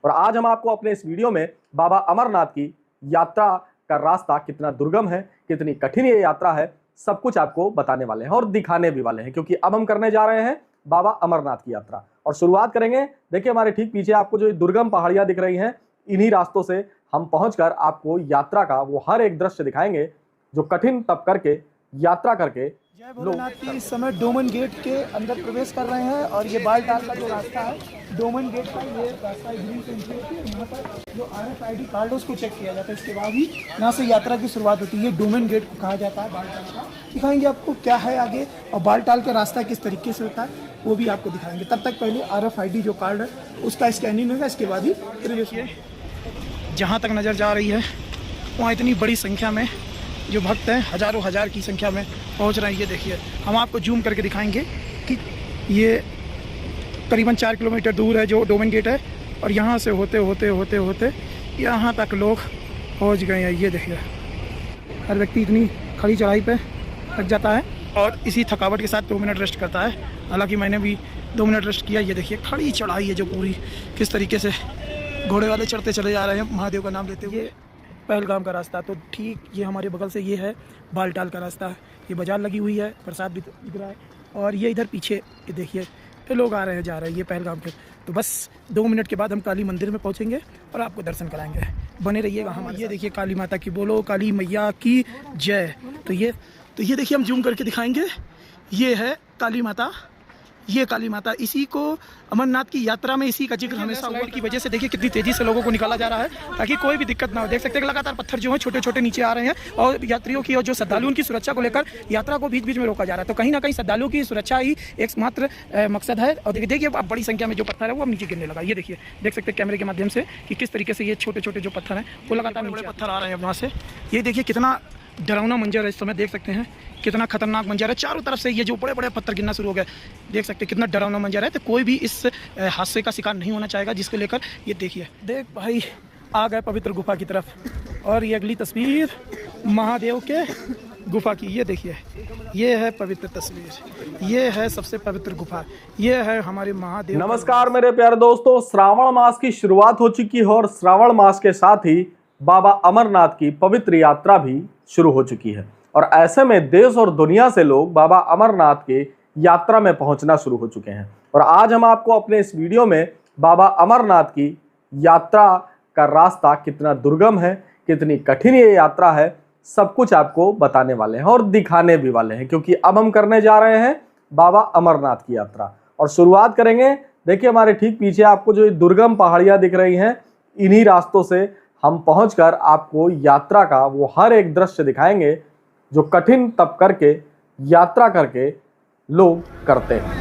और आज हम आपको अपने इस वीडियो में बाबा अमरनाथ की यात्रा का रास्ता कितना दुर्गम है, कितनी कठिन ये यात्रा है, सब कुछ आपको बताने वाले हैं और दिखाने भी वाले हैं, क्योंकि अब हम करने जा रहे हैं बाबा अमरनाथ की यात्रा। और शुरुआत करेंगे, देखिए हमारे ठीक पीछे आपको जो दुर्गम पहाड़ियां दिख रही हैं, इन्हीं रास्तों से हम पहुंचकर आपको यात्रा का वो हर एक दृश्य दिखाएंगे जो कठिन तप करके, यात्रा करके जय भोलेनाथ की इस समय डोमन गेट के अंदर प्रवेश कर रहे हैं। और ये बालटाल का जो रास्ता है, डोमन गेट का ये रास्ता ग्रीन से एंट्री होती है। यहाँ पर जो RFID कार्ड है उसको चेक किया जाता है, इसके बाद ही यहाँ से यात्रा की शुरुआत होती है। डोमन गेट को कहा जाता है बालटाल का। दिखाएंगे आपको क्या है आगे, और बालटाल का रास्ता किस तरीके से होता है वो भी आपको दिखाएंगे। तब तक पहले RFID जो कार्ड है उसका स्कैनिंग होगा, इसके बाद ही प्रवेश। जहाँ तक नज़र जा रही है वहाँ इतनी बड़ी संख्या में जो भक्त हैं, हज़ारों हज़ार की संख्या में पहुंच रहे हैं। ये देखिए, हम आपको जूम करके दिखाएंगे कि ये करीबन 4 किलोमीटर दूर है जो डोमन गेट है, और यहाँ से होते होते होते होते यहाँ तक लोग पहुंच गए हैं। ये देखिए, हर व्यक्ति इतनी खड़ी चढ़ाई पे थक जाता है और इसी थकावट के साथ 2 मिनट रेस्ट करता है। हालांकि मैंने भी 2 मिनट रेस्ट किया। ये देखिए, खड़ी चढ़ाई है जो पूरी किस तरीके से घोड़े वाले चढ़ते चले जा रहे हैं महादेव का नाम लेते हुए। पहलगाम का रास्ता, तो ठीक ये हमारे बगल से ये है बालटाल का रास्ता। ये बाजार लगी हुई है, प्रसाद भी दिख रहा है, और ये इधर पीछे ये देखिए ये लोग आ रहे हैं, जा रहे हैं, ये पहलगाम के। तो बस 2 मिनट के बाद हम काली मंदिर में पहुंचेंगे और आपको दर्शन कराएंगे। बने रहिएगा हमारे। ये देखिए, काली माता की बोलो, काली मैया की जय। तो ये देखिए, हम जूम करके दिखाएंगे। ये है काली माता, ये काली माता। इसी को अमरनाथ की यात्रा में इसी का जिक्र हमेशा हुआ की वजह से देखिए कितनी तेजी से लोगों को निकाला जा रहा है ताकि कोई भी दिक्कत ना हो। देख सकते हैं लगातार पत्थर जो है छोटे छोटे नीचे आ रहे हैं, और यात्रियों की और जो श्रद्धालुओं की सुरक्षा को लेकर यात्रा को बीच बीच में रोका जा रहा है। तो कहीं ना कहीं श्रद्धालुओं की सुरक्षा ही एकमात्र मकसद है। और देखिए अब बड़ी संख्या में जो पत्थर है वो अब नीचे गिरने लगा। ये देखिए, देख सकते हैं कैमरे के माध्यम से कि किस तरीके से ये छोटे छोटे जो पत्थर हैं वो लगातार बड़े पत्थर आ रहे हैं वहाँ से। ये देखिए कितना डरावना मंजर है इस समय, देख सकते हैं कितना खतरनाक मंजर है। चारों तरफ से ये जो बड़े बड़े पत्थर गिरना शुरू हो गए, देख सकते हैं कितना डरावना मंजर है। तो कोई भी इस हादसे का शिकार नहीं होना चाहेगा, जिसको लेकर ये देखिए, देख भाई आ गए पवित्र गुफा की तरफ। और ये अगली तस्वीर महादेव के गुफा की, ये देखिए, ये है पवित्र तस्वीर, ये है सबसे पवित्र गुफा, ये है हमारे महादेव। नमस्कार मेरे प्यारे दोस्तों, श्रावण मास की शुरुआत हो चुकी है और श्रावण मास के साथ ही बाबा अमरनाथ की पवित्र यात्रा भी शुरू हो चुकी है। और ऐसे में देश और दुनिया से लोग बाबा अमरनाथ के यात्रा में पहुंचना शुरू हो चुके हैं। और आज हम आपको अपने इस वीडियो में बाबा अमरनाथ की यात्रा का रास्ता कितना दुर्गम है, कितनी कठिन ये यात्रा है, सब कुछ आपको बताने वाले हैं और दिखाने भी वाले हैं, क्योंकि अब हम करने जा रहे हैं बाबा अमरनाथ की यात्रा। और शुरुआत करेंगे, देखिए हमारे ठीक पीछे आपको जो दुर्गम पहाड़ियां दिख रही हैं, इन्हीं रास्तों से हम पहुंचकर आपको यात्रा का वो हर एक दृश्य दिखाएंगे जो कठिन तप करके, यात्रा करके लोग करते हैं।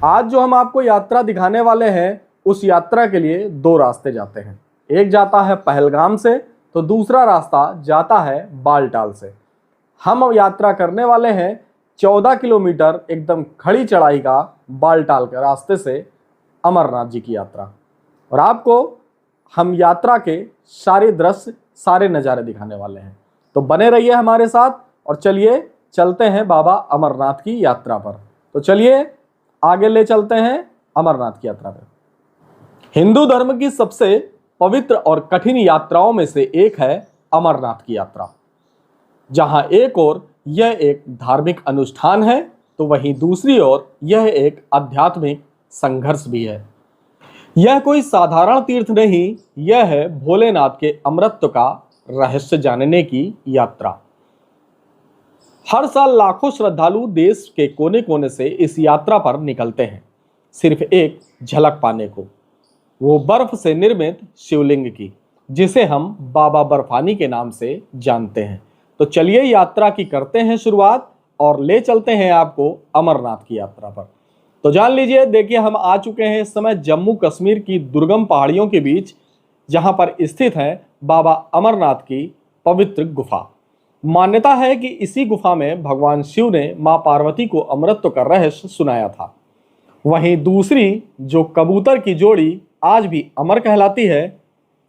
आज जो हम आपको यात्रा दिखाने वाले हैं, उस यात्रा के लिए 2 रास्ते जाते हैं। एक जाता है पहलगाम से, तो दूसरा रास्ता जाता है बालटाल से। हम यात्रा करने वाले हैं 14 किलोमीटर एकदम खड़ी चढ़ाई का बालटाल के रास्ते से अमरनाथ जी की यात्रा। और आपको हम यात्रा के सारे दृश्य, सारे नज़ारे दिखाने वाले हैं। तो बने रहिए हमारे साथ और चलिए चलते हैं बाबा अमरनाथ की यात्रा पर। तो चलिए आगे ले चलते हैं अमरनाथ की यात्रा पर। हिंदू धर्म की सबसे पवित्र और कठिन यात्राओं में से एक है अमरनाथ की यात्रा, जहां एक ओर यह एक धार्मिक अनुष्ठान है तो वहीं दूसरी ओर यह एक आध्यात्मिक संघर्ष भी है। यह कोई साधारण तीर्थ नहीं, यह है भोलेनाथ के अमरत्व का रहस्य जानने की यात्रा। हर साल लाखों श्रद्धालु देश के कोने कोने से इस यात्रा पर निकलते हैं, सिर्फ एक झलक पाने को, वो बर्फ से निर्मित शिवलिंग की, जिसे हम बाबा बर्फानी के नाम से जानते हैं। तो चलिए यात्रा की करते हैं शुरुआत और ले चलते हैं आपको अमरनाथ की यात्रा पर। तो जान लीजिए, देखिए हम आ चुके हैं इस समय जम्मू कश्मीर की दुर्गम पहाड़ियों के बीच, जहां पर स्थित है बाबा अमरनाथ की पवित्र गुफा। मान्यता है कि इसी गुफा में भगवान शिव ने मां पार्वती को अमरत्व का रहस्य सुनाया था। वहीं दूसरी जो कबूतर की जोड़ी आज भी अमर कहलाती है,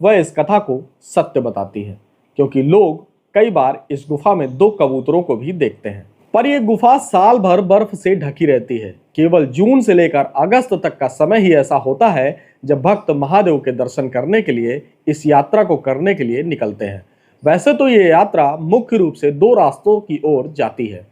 वह इस कथा को सत्य बताती है, क्योंकि लोग कई बार इस गुफा में 2 कबूतरों को भी देखते हैं। पर यह गुफा साल भर बर्फ से ढकी रहती है। केवल जून से लेकर अगस्त तक का समय ही ऐसा होता है जब भक्त महादेव के दर्शन करने के लिए इस यात्रा को करने के लिए निकलते हैं। वैसे तो ये यात्रा मुख्य रूप से दो रास्तों की ओर जाती है।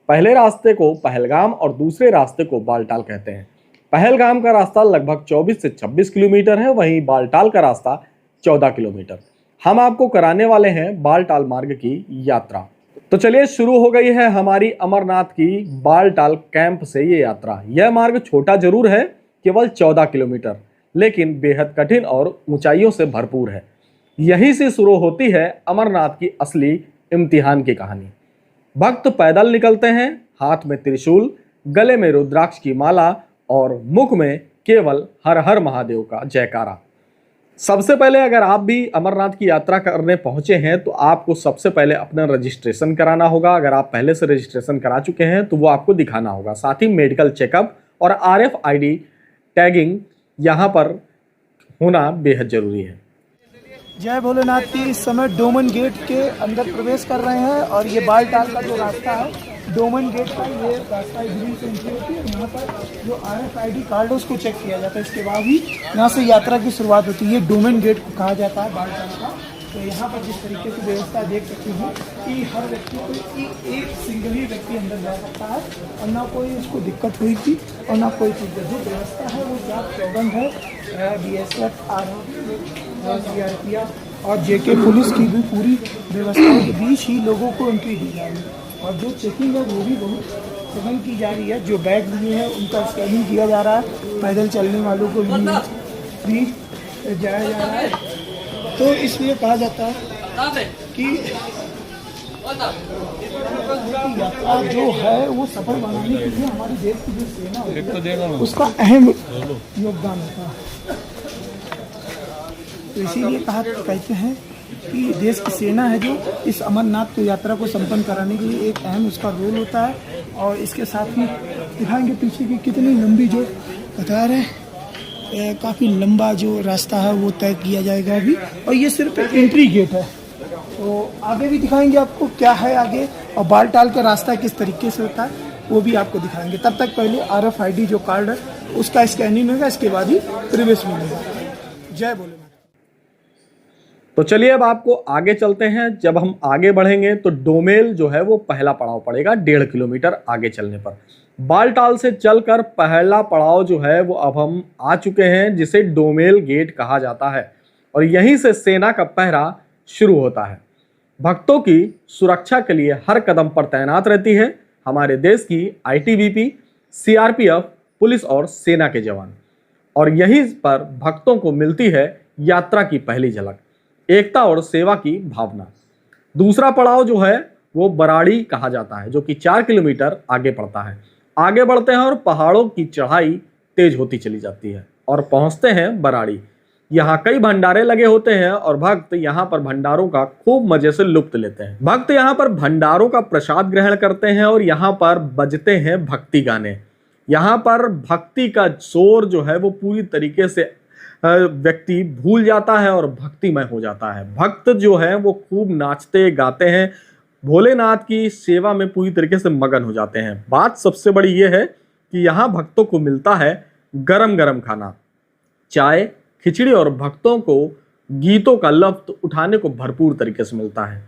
पहले रास्ते को पहलगाम और दूसरे रास्ते को बालटाल कहते हैं। पहलगाम का रास्ता लगभग 24 से 26 किलोमीटर है, वहीं बालटाल का रास्ता 14 किलोमीटर। हम आपको कराने वाले हैं बालटाल मार्ग की यात्रा। तो चलिए शुरू हो गई है हमारी अमरनाथ की बालटाल कैंप से ये यात्रा। यह मार्ग छोटा जरूर है, केवल 14 किलोमीटर, लेकिन बेहद कठिन और ऊंचाइयों से भरपूर है। यहीं से शुरू होती है अमरनाथ की असली इम्तिहान की कहानी। भक्त पैदल निकलते हैं, हाथ में त्रिशूल, गले में रुद्राक्ष की माला और मुख में केवल हर हर महादेव का जयकारा। सबसे पहले अगर आप भी अमरनाथ की यात्रा करने पहुंचे हैं तो आपको सबसे पहले अपना रजिस्ट्रेशन कराना होगा। अगर आप पहले से रजिस्ट्रेशन करा चुके हैं तो वो आपको दिखाना होगा। साथ ही मेडिकल चेकअप और RFID टैगिंग यहाँ पर होना बेहद जरूरी है। जय भोलेनाथ की इस समय डोमन गेट के अंदर प्रवेश कर रहे हैं और ये बालटाल का जो रास्ता है, डोमन गेट का ये रास्ता ग्रीन से एंट्री होती है। यहाँ पर जो RFID कार्ड है उसको चेक किया जाता है, इसके बाद ही यहाँ से यात्रा की शुरुआत होती है। ये डोमन गेट को कहा जाता है बालटाल का। तो यहाँ पर जिस तरीके से व्यवस्था देख सकती हूँ कि हर व्यक्ति को एक सिंगल ही व्यक्ति अंदर जा सकता है और ना कोई उसको दिक्कत हुई थी और ना कोई चीज़। जो व्यवस्था है वो क्या चौबंद है, BSF, CRPF और JK पुलिस की भी पूरी व्यवस्थाओं के बीच ही लोगों को एंट्री दी जा रही है। और जो चेकिंग है वो भी बहुत सघन की जा रही है। जो बैग लिए हैं उनका स्कैनिंग किया जा रहा है, पैदल चलने वालों को भी जाया जा रहा है। तो इसलिए कहा जाता है कि यात्रा जो है वो सफल बनाने के लिए हमारे देश की जो सेना है उसका अहम योगदान होता है। तो इसीलिए कहते हैं कि देश की सेना है जो इस अमरनाथ को यात्रा को संपन्न कराने के लिए एक अहम उसका रोल होता है। और इसके साथ ही दिखाएंगे पीछे की कितनी लंबी जो कतार है, काफ़ी लंबा जो रास्ता है वो तय किया जाएगा अभी। और ये सिर्फ एक एंट्री गेट है, तो आगे भी दिखाएंगे आपको क्या है आगे और बालटाल का रास्ता किस तरीके से होता है वो भी आपको दिखाएंगे। तब तक पहले RFID जो कार्ड है उसका स्कैनिंग होगा, इसके बाद ही प्रवेश मिलेगा। जय भोलेनाथ। तो चलिए अब आपको आगे चलते हैं। जब हम आगे बढ़ेंगे तो डोमेल जो है वो पहला पड़ाव पड़ेगा 1.5 किलोमीटर आगे चलने पर। बालटाल से चलकर पहला पड़ाव जो है वो अब हम आ चुके हैं, जिसे डोमेल गेट कहा जाता है और यहीं से सेना का पहरा शुरू होता है। भक्तों की सुरक्षा के लिए हर कदम पर तैनात रहती है हमारे देश की ITBP, CRPF, पुलिस और सेना के जवान। और यहीं पर भक्तों को मिलती है यात्रा की पहली झलक, एकता और सेवा की भावना। दूसरा पड़ाव जो है वो बराड़ी कहा जाता है, जो कि 4 किलोमीटर आगे पड़ता है। आगे बढ़ते हैं और पहाड़ों की चढ़ाई तेज होती चली जाती है और पहुंचते हैं बराड़ी। यहाँ कई भंडारे लगे होते हैं और भक्त यहाँ पर भंडारों का खूब मजे से लुत्फ लेते हैं। भक्त यहाँ पर भंडारों का प्रसाद ग्रहण करते हैं और यहाँ पर बजते हैं भक्ति गाने। यहाँ पर भक्ति का शोर जो है वो पूरी तरीके से व्यक्ति भूल जाता है और भक्तिमय हो जाता है। भक्त जो है वो खूब नाचते गाते हैं, भोलेनाथ की सेवा में पूरी तरीके से मगन हो जाते हैं। बात सबसे बड़ी ये है कि यहाँ भक्तों को मिलता है गरम गरम खाना, चाय, खिचड़ी और भक्तों को गीतों का लफ्ज उठाने को भरपूर तरीके से मिलता है।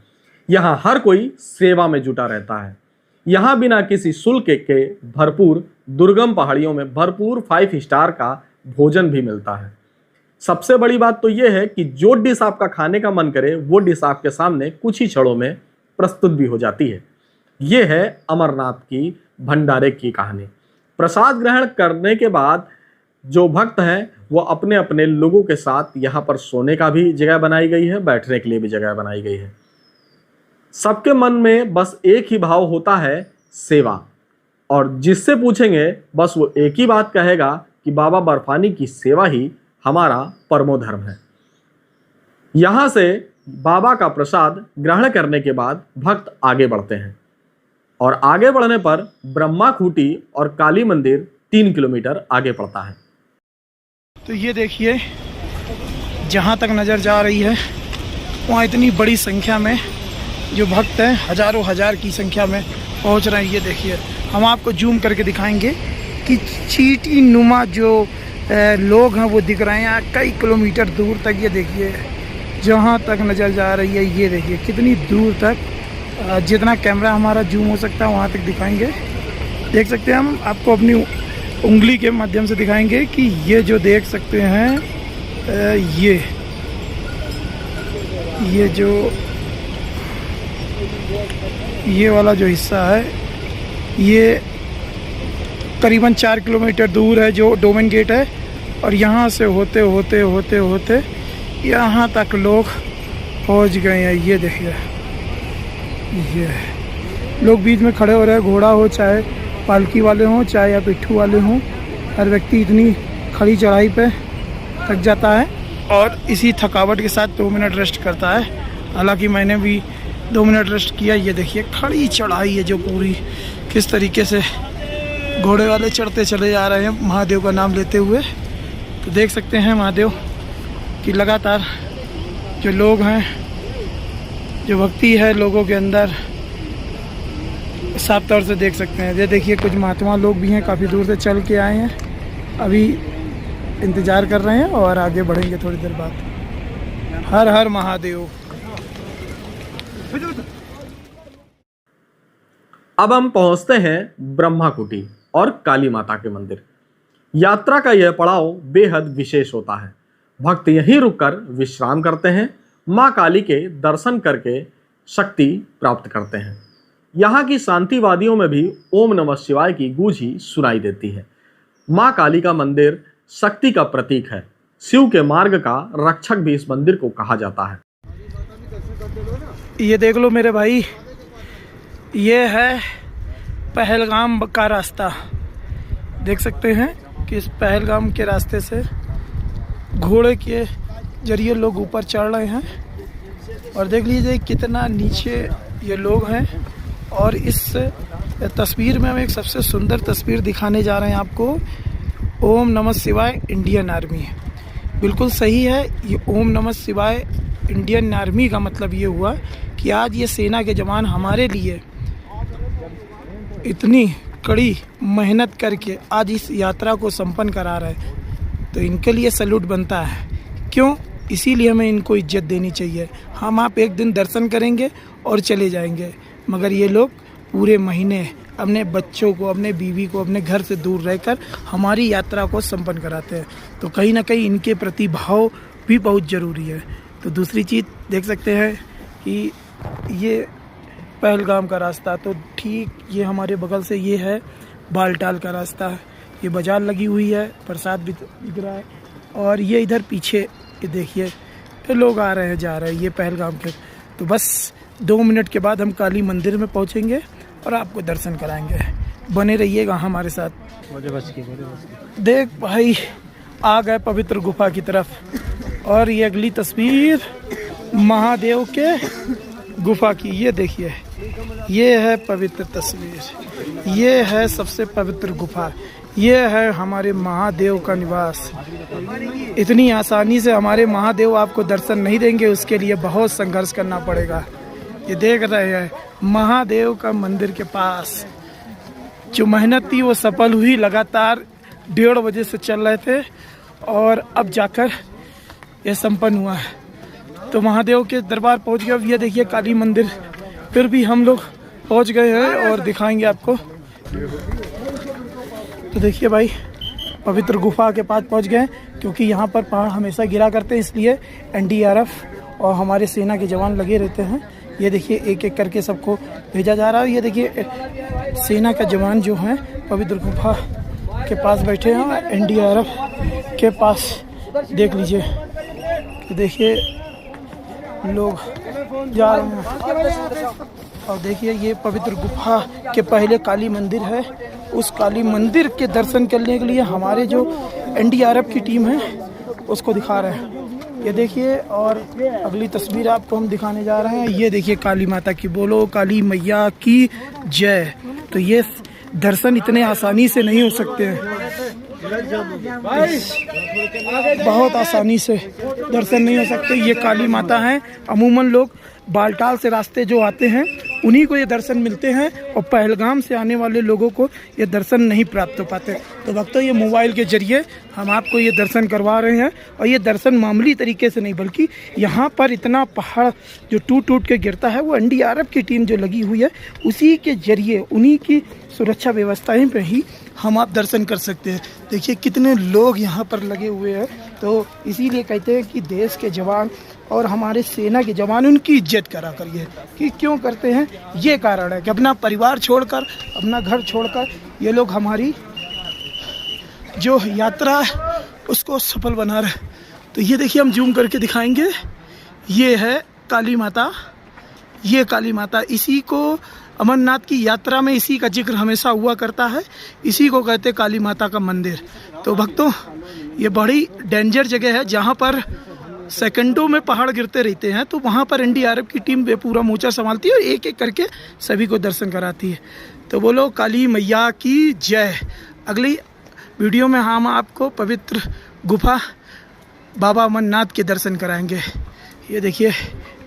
यहाँ हर कोई सेवा में जुटा रहता है। यहाँ बिना किसी शुल्क के भरपूर दुर्गम पहाड़ियों में भरपूर 5 स्टार का भोजन भी मिलता है। सबसे बड़ी बात तो यह है कि जो डिश आपका खाने का मन करे वो डिश आपके सामने कुछ ही क्षणों में प्रस्तुत भी हो जाती है। ये है अमरनाथ की भंडारे की कहानी। प्रसाद ग्रहण करने के बाद जो भक्त हैं वो अपने अपने लोगों के साथ यहाँ पर सोने का भी जगह बनाई गई है, बैठने के लिए भी जगह बनाई गई है। सबके मन में बस एक ही भाव होता है, सेवा। और जिससे पूछेंगे बस वो एक ही बात कहेगा कि बाबा बर्फानी की सेवा ही हमारा परमो धर्म है। यहाँ से बाबा का प्रसाद ग्रहण करने के बाद भक्त आगे बढ़ते हैं और आगे बढ़ने पर ब्रह्मा खूटी और काली मंदिर 3 किलोमीटर आगे पड़ता है। तो ये देखिए, जहाँ तक नज़र जा रही है वहाँ इतनी बड़ी संख्या में जो भक्त हैं, हजारों हजार की संख्या में पहुंच रहे हैं। ये देखिए, हम आपको जूम करके दिखाएंगे कि चींटी नुमा जो लोग हैं वो दिख रहे हैं कई किलोमीटर दूर तक। ये देखिए, जहाँ तक नज़र जा रही है, ये देखिए कितनी दूर तक, जितना कैमरा हमारा जूम हो सकता है वहाँ तक दिखाएंगे। देख सकते हैं, हम आपको अपनी उंगली के माध्यम से दिखाएंगे कि ये जो देख सकते हैं, ये वाला जो हिस्सा है, ये करीबन 4 किलोमीटर दूर है जो डोमेन गेट है। और यहाँ से होते होते होते होते यहाँ तक लोग पहुँच गए हैं। ये देखिए, ये लोग बीच में खड़े हो रहे हैं, घोड़ा हो चाहे पालकी वाले हों चाहे या पिट्ठू वाले हों, हर व्यक्ति इतनी खड़ी चढ़ाई पे थक जाता है और इसी थकावट के साथ 2 मिनट रेस्ट करता है। हालांकि मैंने भी 2 मिनट रेस्ट किया। ये देखिए खड़ी चढ़ाई है जो पूरी किस तरीके से घोड़े वाले चढ़ते चले जा रहे हैं महादेव का नाम लेते हुए। तो देख सकते हैं महादेव की लगातार जो लोग हैं, जो भक्ति है लोगों के अंदर, साफ तौर से देख सकते हैं। ये देखिए, कुछ महात्मा लोग भी हैं, काफ़ी दूर से चल के आए हैं, अभी इंतज़ार कर रहे हैं और आगे बढ़ेंगे थोड़ी देर बाद। हर हर महादेव। अब हम पहुंचते हैं ब्रह्मा कुटी और काली माता के मंदिर। यात्रा का यह पड़ाव बेहद विशेष होता है। भक्त यहीं रुककर विश्राम करते हैं, मां काली के दर्शन करके शक्ति प्राप्त करते हैं। यहाँ की शांति वादियों में भी ओम नमः शिवाय की गूंज ही सुनाई देती है। मां काली का मंदिर शक्ति का प्रतीक है। शिव के मार्ग का रक्षक भी इस मंदिर को कहा जाता है। ये देख लो मेरे भाई, ये है पहलगाम का रास्ता। देख सकते हैं कि इस पहलगाम के रास्ते से घोड़े के जरिए लोग ऊपर चढ़ रहे हैं और देख लीजिए कितना नीचे ये लोग हैं। और इस तस्वीर में हम एक सबसे सुंदर तस्वीर दिखाने जा रहे हैं आपको। ओम नमः शिवाय इंडियन आर्मी, बिल्कुल सही है। ये ओम नमः शिवाय इंडियन आर्मी का मतलब ये हुआ कि आज ये सेना के जवान हमारे लिए इतनी कड़ी मेहनत करके आज इस यात्रा को संपन्न करा रहे हैं, तो इनके लिए सैल्यूट बनता है। क्यों? इसीलिए हमें इनको इज्जत देनी चाहिए। हम आप एक दिन दर्शन करेंगे और चले जाएंगे, मगर ये लोग पूरे महीने अपने बच्चों को, अपने बीवी को अपने घर से दूर रहकर हमारी यात्रा को संपन्न कराते हैं। तो कहीं ना कहीं इनके प्रति भाव भी बहुत ज़रूरी है। तो दूसरी चीज़ देख सकते हैं कि ये पहलगाम का रास्ता, तो ठीक ये हमारे बगल से ये है बालटाल का रास्ता। ये बाजार लगी हुई है, प्रसाद भी दिख रहा है। और ये इधर पीछे ये देखिए, ये लोग आ रहे हैं जा रहे हैं, ये पहलगाम के। तो बस 2 मिनट के बाद हम काली मंदिर में पहुंचेंगे और आपको दर्शन कराएंगे। बने रहिएगा हमारे साथ। देख भाई, आ गए पवित्र गुफा की तरफ और ये अगली तस्वीर महादेव के गुफा की। ये देखिए, ये है पवित्र तस्वीर, ये है सबसे पवित्र गुफा, ये है हमारे महादेव का निवास। इतनी आसानी से हमारे महादेव आपको दर्शन नहीं देंगे, उसके लिए बहुत संघर्ष करना पड़ेगा। ये देख रहे हैं महादेव का मंदिर के पास जो मेहनत थी वो सफल हुई। लगातार 1:30 बजे से चल रहे थे और अब जाकर ये संपन्न हुआ है। तो महादेव के दरबार पहुंच गए। अब ये देखिए काली मंदिर, फिर भी हम लोग पहुंच गए हैं और दिखाएंगे आपको। तो देखिए भाई, पवित्र गुफा के पास पहुंच गए, क्योंकि यहाँ पर पहाड़ हमेशा गिरा करते हैं, इसलिए NDRF और हमारे सेना के जवान लगे रहते हैं। ये देखिए एक एक करके सबको भेजा जा रहा है। ये देखिए सेना का जवान जो हैं पवित्र गुफा के पास बैठे हैं और NDRF के पास देख लीजिए, देखिए लोग जा रहे हैं। और देखिए ये पवित्र गुफा के पहले काली मंदिर है। उस काली मंदिर के दर्शन करने के लिए हमारे जो NDRF की टीम है उसको दिखा रहे हैं। ये देखिए, और अगली तस्वीर आपको हम दिखाने जा रहे हैं। ये देखिए काली माता की, बोलो काली मैया की जय। तो ये दर्शन इतने आसानी से नहीं हो सकते हैं, बहुत आसानी से दर्शन नहीं हो सकते। ये काली माता हैं। अमूमन लोग बालटाल से रास्ते जो आते हैं उन्हीं को ये दर्शन मिलते हैं और पहलगाम से आने वाले लोगों को ये दर्शन नहीं प्राप्त हो पाते। तो भक्तों, ये मोबाइल के जरिए हम आपको ये दर्शन करवा रहे हैं, और ये दर्शन मामूली तरीके से नहीं, बल्कि यहाँ पर इतना पहाड़ जो टूट टूट के गिरता है, वो एनडीआरएफ की टीम जो लगी हुई है उसी के जरिए, उन्हीं की सुरक्षा व्यवस्थाएं पे ही हम आप दर्शन कर सकते हैं। देखिए कितने लोग यहाँ पर लगे हुए हैं। तो इसीलिए कहते हैं कि देश के जवान और हमारे सेना के जवान, उनकी इज्जत करा करिए। कि क्यों करते हैं, ये कारण है कि अपना परिवार छोड़कर, अपना घर छोड़कर ये लोग हमारी जो यात्रा है उसको सफल बना रहे। तो ये देखिए, हम जूम करके दिखाएंगे, ये है काली माता। ये काली माता, इसी को अमरनाथ की यात्रा में इसी का जिक्र हमेशा हुआ करता है, इसी को कहते काली माता का मंदिर। तो भक्तों, ये बड़ी डेंजर जगह है जहाँ पर सेकंडों में पहाड़ गिरते रहते हैं। तो वहाँ पर एनडीआरएफ की टीम पूरा मोर्चा संभालती है और एक एक करके सभी को दर्शन कराती है। तो बोलो काली मैया की जय। अगली वीडियो में हम आपको पवित्र गुफा बाबा अमरनाथ के दर्शन कराएंगे। ये देखिए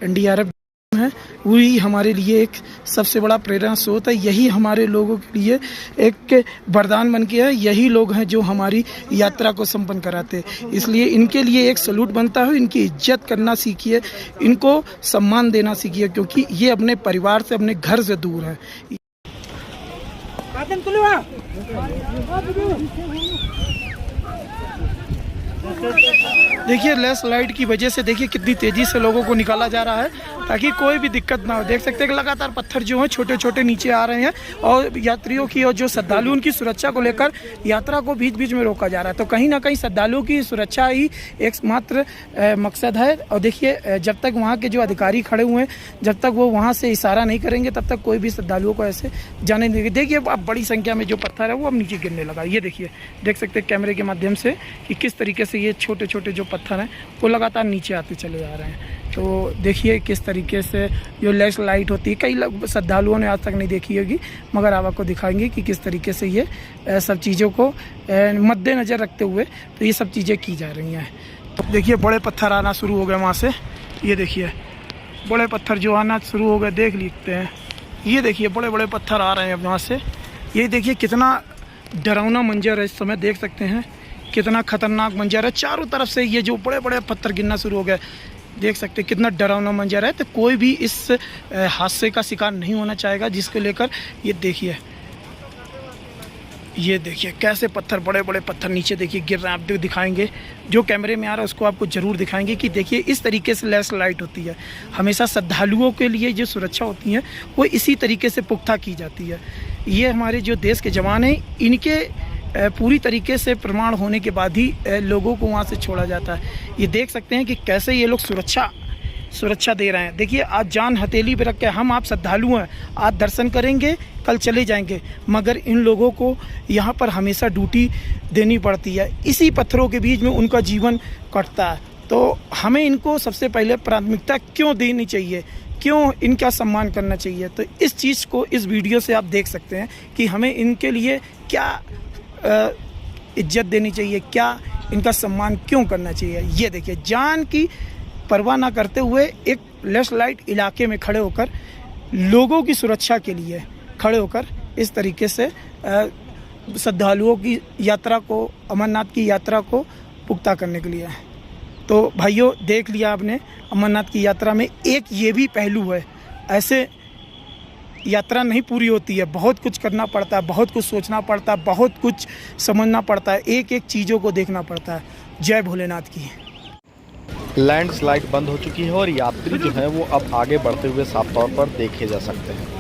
एनडीआरएफ है, वही हमारे लिए एक सबसे बड़ा प्रेरणा स्रोत है। यही हमारे लोगों के लिए एक वरदान बन गया है। यही लोग हैं जो हमारी यात्रा को संपन्न कराते हैं। इसलिए इनके लिए एक सलूट बनता है। इनकी इज्जत करना सीखिए, इनको सम्मान देना सीखिए, क्योंकि ये अपने परिवार से, अपने घर से दूर है। देखिए लेस लाइट की वजह से देखिए कितनी तेजी से लोगों को निकाला जा रहा है ताकि कोई भी दिक्कत ना हो। देख सकते हैं कि लगातार पत्थर जो हैं छोटे छोटे नीचे आ रहे हैं, और यात्रियों की और जो श्रद्धालुओं की सुरक्षा को लेकर यात्रा को बीच बीच में रोका जा रहा है। तो कहीं ना कहीं श्रद्धालुओं की सुरक्षा ही एकमात्र मकसद है। और देखिए जब तक वहाँ के जो अधिकारी खड़े हुए हैं, जब तक वो वहाँ से इशारा नहीं करेंगे, तब तक कोई भी श्रद्धालुओं को ऐसे जाने नहीं देंगे। देखिए अब बड़ी संख्या में जो पत्थर है वो अब नीचे गिरने लगा। ये देखिए, देख सकते हैं कैमरे के माध्यम से कि किस तरीके से ये छोटे छोटे जो पत्थर हैं वो लगातार नीचे आते चले जा रहे हैं। तो देखिए किस तरीके से जो लेस लाइट होती है, कई श्रद्धालुओं ने आज तक नहीं देखी होगी, मगर आप आपको दिखाएंगे कि किस तरीके से ये सब चीज़ों को मद्देनज़र रखते हुए तो ये सब चीज़ें की जा रही हैं। तो देखिए बड़े पत्थर आना शुरू हो गए वहाँ से। ये देखिए बड़े पत्थर जो आना शुरू हो गए, देख लेते हैं। ये देखिए बड़े बड़े पत्थर आ रहे हैं वहाँ से। ये देखिए कितना डरावना मंजर है इस समय, देख सकते हैं कितना खतरनाक मंजर है। चारों तरफ से ये जो बड़े बड़े पत्थर गिरना शुरू हो गए, देख सकते हैं कितना डरावना मंजर है। तो कोई भी इस हादसे का शिकार नहीं होना चाहेगा, जिसको लेकर ये देखिए कैसे पत्थर, बड़े बड़े पत्थर नीचे देखिए गिर रहे हैं। आप दिखाएंगे, जो कैमरे में आ रहा है उसको आपको ज़रूर दिखाएंगे कि देखिए इस तरीके से लेस लाइट होती है। हमेशा श्रद्धालुओं के लिए जो सुरक्षा होती है वो इसी तरीके से पुख्ता की जाती है। ये हमारे जो देश के जवान हैं, इनके पूरी तरीके से प्रमाण होने के बाद ही लोगों को वहाँ से छोड़ा जाता है। ये देख सकते हैं कि कैसे ये लोग सुरक्षा दे रहे हैं। देखिए आज जान हथेली पे रख के हम आप श्रद्धालु हैं, आज दर्शन करेंगे, कल चले जाएंगे, मगर इन लोगों को यहाँ पर हमेशा ड्यूटी देनी पड़ती है। इसी पत्थरों के बीच में उनका जीवन कटता है। तो हमें इनको सबसे पहले प्राथमिकता क्यों देनी चाहिए, क्यों इनका सम्मान करना चाहिए, तो इस चीज़ को इस वीडियो से आप देख सकते हैं कि हमें इनके लिए क्या इज्जत देनी चाहिए, क्या इनका सम्मान क्यों करना चाहिए। ये देखिए जान की परवाह ना करते हुए एक लेस लाइट इलाके में खड़े होकर, लोगों की सुरक्षा के लिए खड़े होकर इस तरीके से श्रद्धालुओं की यात्रा को, अमरनाथ की यात्रा को पुख्ता करने के लिए। तो भाइयों देख लिया आपने, अमरनाथ की यात्रा में एक ये भी पहलू है, ऐसे यात्रा नहीं पूरी होती है, बहुत कुछ करना पड़ता है, बहुत कुछ सोचना पड़ता है, बहुत कुछ समझना पड़ता है, एक एक चीज़ों को देखना पड़ता है। जय भोलेनाथ की। लैंडस्लाइड बंद हो चुकी है और यात्री जो हैं वो अब आगे बढ़ते हुए साफ तौर पर देखे जा सकते हैं।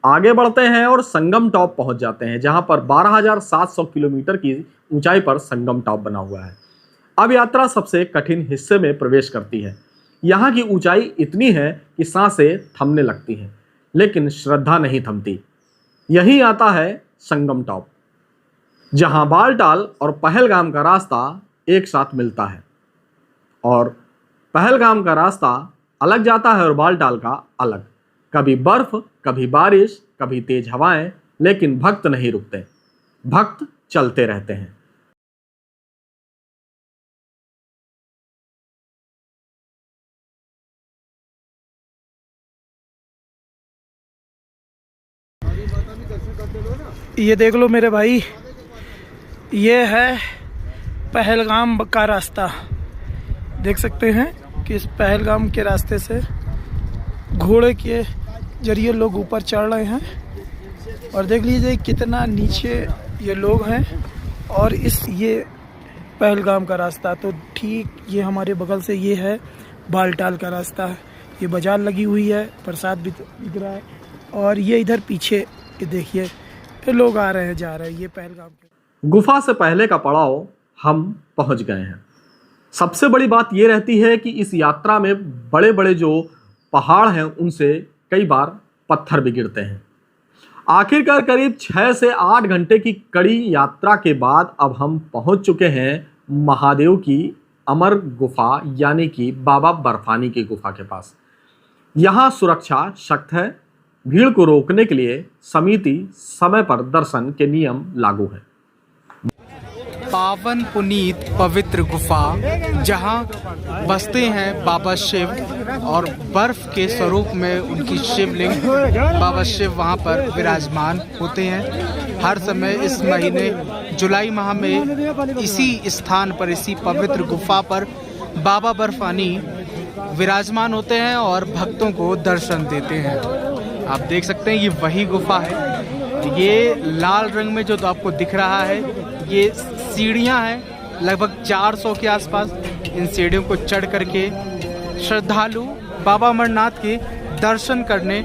आगे बढ़ते हैं और संगम टॉप पहुंच जाते हैं, जहां पर 12,700 किलोमीटर की ऊंचाई पर संगम टॉप बना हुआ है। अब यात्रा सबसे कठिन हिस्से में प्रवेश करती है। यहाँ की ऊंचाई इतनी है कि सांसें थमने लगती हैं, लेकिन श्रद्धा नहीं थमती। यही आता है संगम टॉप, जहां बालटाल और पहलगाम का रास्ता एक साथ मिलता है, और पहलगाम का रास्ता अलग जाता है और बालटाल का अलग। कभी बर्फ, कभी बारिश, कभी तेज हवाएं, लेकिन भक्त नहीं रुकते। भक्त चलते रहते हैं। ये देख लो मेरे भाई, ये है पहलगाम का रास्ता। देख सकते हैं कि इस पहलगाम के रास्ते से घोड़े के जरिए लोग ऊपर चढ़ रहे हैं और देख लीजिए कितना नीचे ये लोग हैं। और ये पहलगाम का रास्ता तो ठीक ये हमारे बगल से ये है बालटाल का रास्ता। ये बाजार लगी हुई है, प्रसाद भी बिक रहा है और ये इधर पीछे ये देखिए ये लोग आ रहे हैं जा रहे हैं। ये पहलगाम के गुफा से पहले का पड़ाव हम पहुंच गए हैं। सबसे बड़ी बात यह रहती है कि इस यात्रा में बड़े बड़े जो पहाड़ हैं उनसे कई बार पत्थर भी गिरते हैं। आखिरकार करीब 6 से 8 घंटे की कड़ी यात्रा के बाद अब हम पहुंच चुके हैं महादेव की अमर गुफा यानी कि बाबा बर्फानी की गुफा के पास। यहाँ सुरक्षा सख्त है। भीड़ को रोकने के लिए समिति समय पर दर्शन के नियम लागू है। पावन पुनीत पवित्र गुफा जहां बसते हैं बाबा शिव और बर्फ के स्वरूप में उनकी शिवलिंग बाबा शिव वहां पर विराजमान होते हैं। हर समय इस महीने जुलाई माह में इसी स्थान पर, इसी पवित्र गुफा पर बाबा बर्फानी विराजमान होते हैं और भक्तों को दर्शन देते हैं। आप देख सकते हैं ये वही गुफा है। ये लाल रंग में जो तो आपको दिख रहा है ये सीढ़ियां हैं लगभग 400 के आसपास। इन सीढ़ियों को चढ़ करके श्रद्धालु बाबा अमरनाथ के दर्शन करने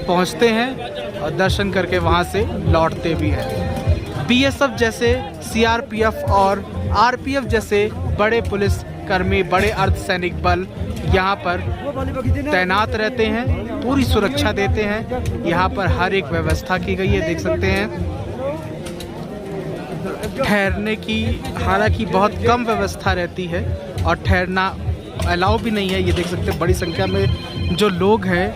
पहुंचते हैं और दर्शन करके वहां से लौटते भी हैं। बीएसएफ जैसे, सीआरपीएफ और आरपीएफ जैसे बड़े पुलिस कर्मी, बड़े अर्धसैनिक बल यहाँ पर तैनात रहते हैं, पूरी सुरक्षा देते हैं। यहाँ पर हर एक व्यवस्था की गई है। देख सकते हैं ठहरने की हालांकि बहुत कम व्यवस्था रहती है और ठहरना अलाउ भी नहीं है। ये देख सकते हैं बड़ी संख्या में जो लोग हैं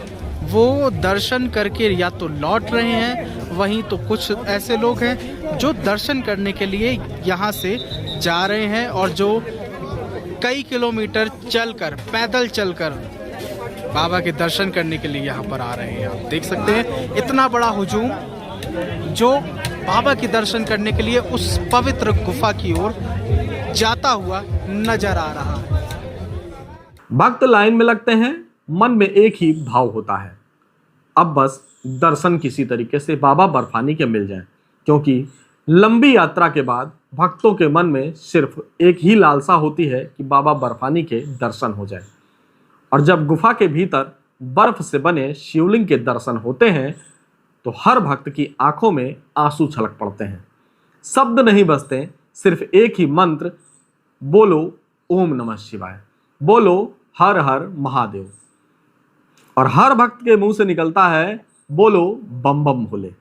वो दर्शन करके या तो लौट रहे हैं, वहीं तो कुछ ऐसे लोग हैं जो दर्शन करने के लिए यहाँ से जा रहे हैं और जो कई किलोमीटर चलकर, पैदल चलकर बाबा के दर्शन करने के लिए यहाँ पर आ रहे हैं। आप देख सकते हैं इतना बड़ा हुजूम जो बाबा के दर्शन करने के लिए उस पवित्र गुफा की ओर जाता हुआ नजर आ रहा है। भक्त लाइन में लगते हैं, मन में एक ही भाव होता है, अब बस दर्शन किसी तरीके से बाबा बर्फानी के मिल जाएं, क्योंकि लंबी यात्रा के बाद भक्तों के मन में सिर्फ एक ही लालसा होती है कि बाबा बर्फानी के दर्शन हो जाए। और जब गुफा के भीतर बर्फ से बने शिवलिंग के दर्शन होते हैं तो हर भक्त की आंखों में आंसू छलक पड़ते हैं। शब्द नहीं बसते, सिर्फ एक ही मंत्र, बोलो ओम नमः शिवाय, बोलो हर हर महादेव। और हर भक्त के मुंह से निकलता है बोलो बम बम भोले।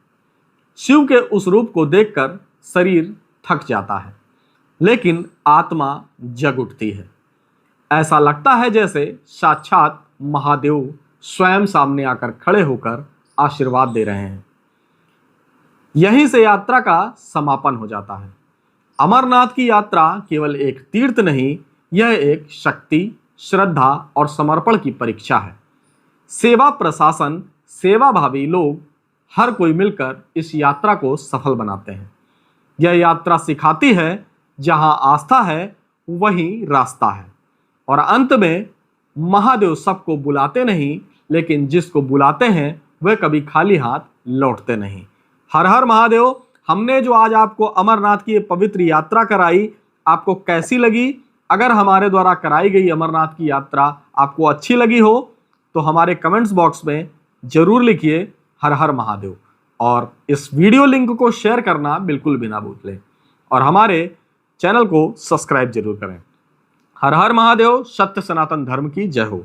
शिव के उस रूप को देखकर शरीर थक जाता है, लेकिन आत्मा जग उठती है। ऐसा लगता है जैसे साक्षात महादेव स्वयं सामने आकर खड़े होकर आशीर्वाद दे रहे हैं। यहीं से यात्रा का समापन हो जाता है। अमरनाथ की यात्रा केवल एक तीर्थ नहीं, यह एक शक्ति, श्रद्धा और समर्पण की परीक्षा है। सेवा प्रशासन, सेवाभावी लोग, हर कोई मिलकर इस यात्रा को सफल बनाते हैं। यह यात्रा सिखाती है जहां आस्था है वहीं रास्ता है। और अंत में महादेव सबको बुलाते नहीं, लेकिन जिसको बुलाते हैं वह कभी खाली हाथ लौटते नहीं। हर हर महादेव। हमने जो आज आपको अमरनाथ की ये पवित्र यात्रा कराई, आपको कैसी लगी? अगर हमारे द्वारा कराई गई अमरनाथ की यात्रा आपको अच्छी लगी हो तो हमारे कमेंट्स बॉक्स में जरूर लिखिए हर हर महादेव। और इस वीडियो लिंक को शेयर करना बिल्कुल भी ना भूलें और हमारे चैनल को सब्सक्राइब जरूर करें। हर हर महादेव। सत्य सनातन धर्म की जय हो।